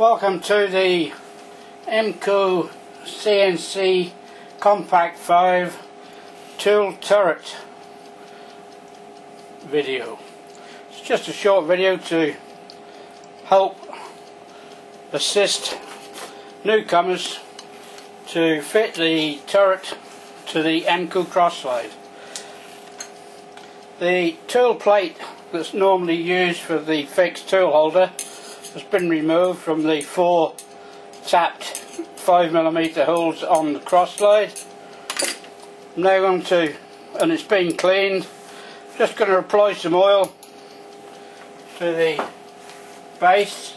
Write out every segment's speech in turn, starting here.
Welcome to the Emco CNC Compact 5 tool turret video. It's just a short video to help assist newcomers to fit the turret to the Emco cross slide. The tool plate that's normally used for the fixed tool holder has been removed from the 4 tapped 5mm holes on the cross slide. I'm now going to, and it's been cleaned, just going to apply some oil to the base.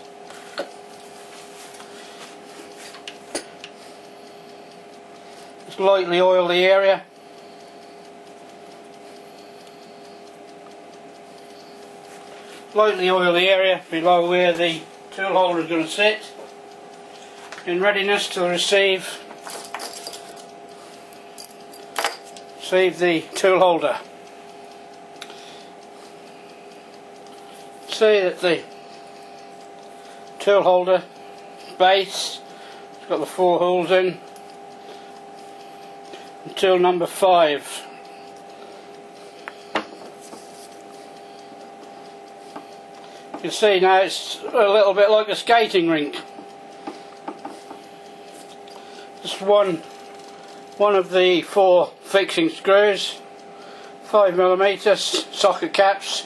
Just lightly oil the area. Lightly oil the area below where the tool holder is going to sit, in readiness to receive the tool holder. See that the tool holder base has got the 4 holes in, and tool number 5. You can see now it's a little bit like a skating rink. Just one of the 4 fixing screws, 5mm socket caps.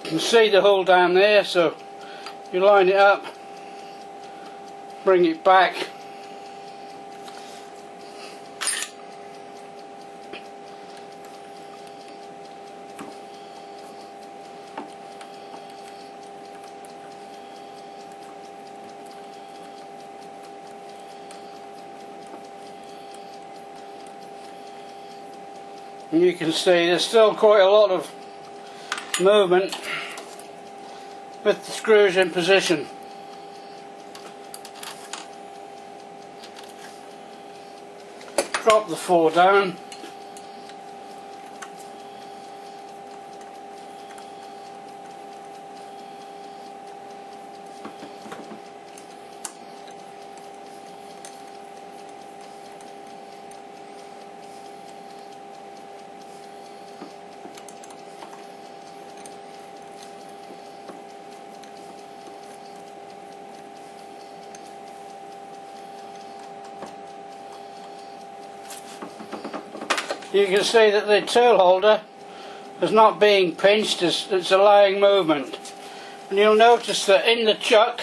You can see the hole down there, so you line it up, bring it back, and you can see there's still quite a lot of movement with the screws in position. Drop the 4 down. You can see that the tool holder is not being pinched, it's allowing movement. And you'll notice that in the chuck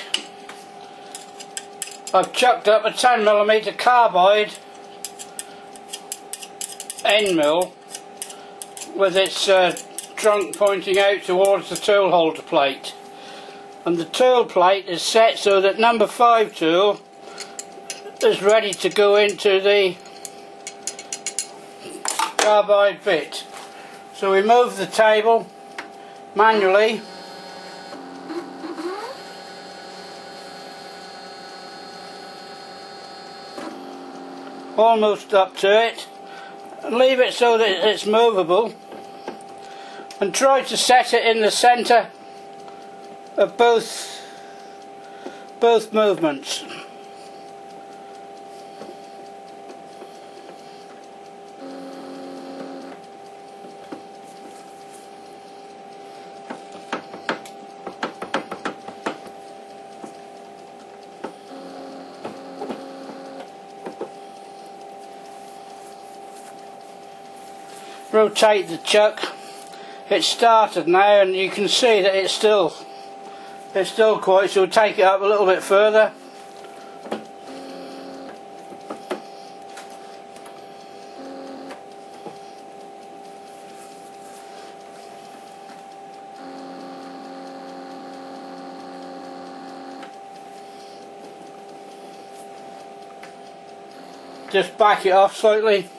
I've chucked up a 10mm carbide end mill with its trunk pointing out towards the tool holder plate. And the tool plate is set so that number 5 tool is ready to go into the carbide bit. So we move the table manually almost up to it, and leave it so that it's movable, and try to set it in the centre of both movements. Rotate the chuck. It's started now, and you can see that it's still quite, so we'll take it up a little bit further. Just back it off slightly.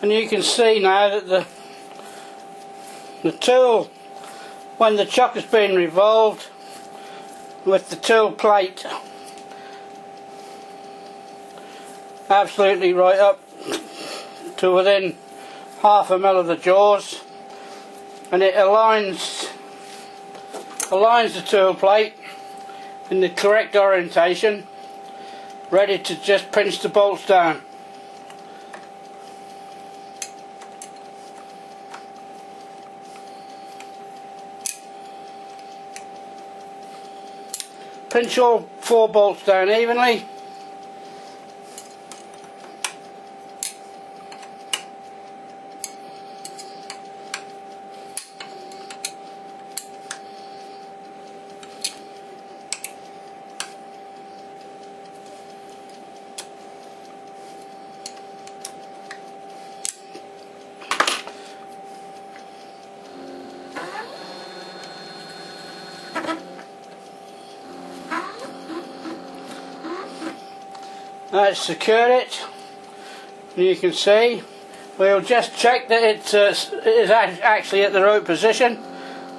And you can see now that the tool, when the chuck has been revolved with the tool plate absolutely right up to within 1/2 mil of the jaws, and it aligns aligns the tool plate in the correct orientation, ready to just pinch the bolts down. Pinch all 4 bolts down evenly. Let's secure it. You can see we'll just check that it is actually at the right position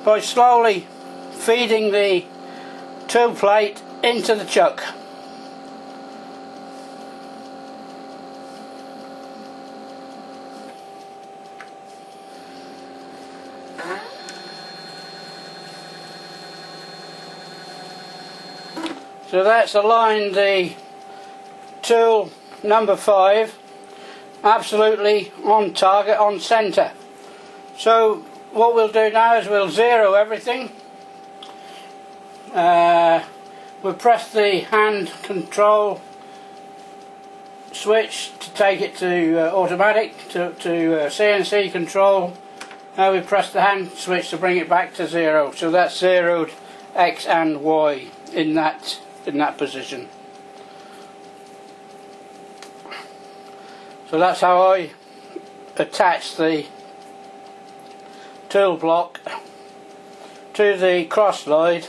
by slowly feeding the tool plate into the chuck. So that's aligned the tool number 5 absolutely on target, on centre. So what we'll do now is we'll zero everything. We'll press the hand control switch to take it to automatic, to CNC control. Now we press the hand switch to bring it back to 0. So that's zeroed X and Y in that position. So that's how I attach the tool block to the cross slide,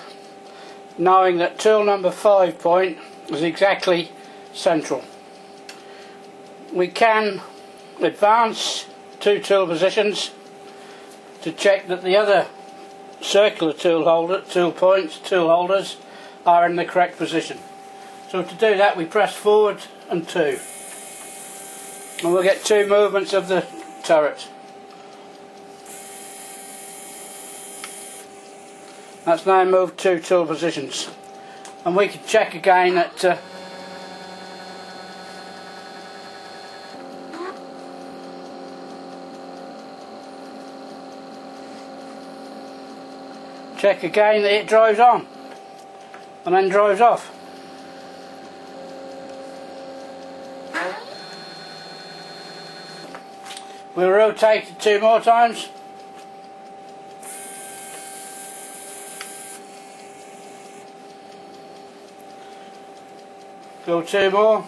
knowing that tool number 5 point is exactly central. We can advance 2 tool positions to check that the other circular tool holders are in the correct position. So to do that we press forward and 2. And we'll get 2 movements of the turret. That's now moved 2 tool positions. And we can check again that it drives on and then drives off. We'll rotate it 2 more times. Go 2 more.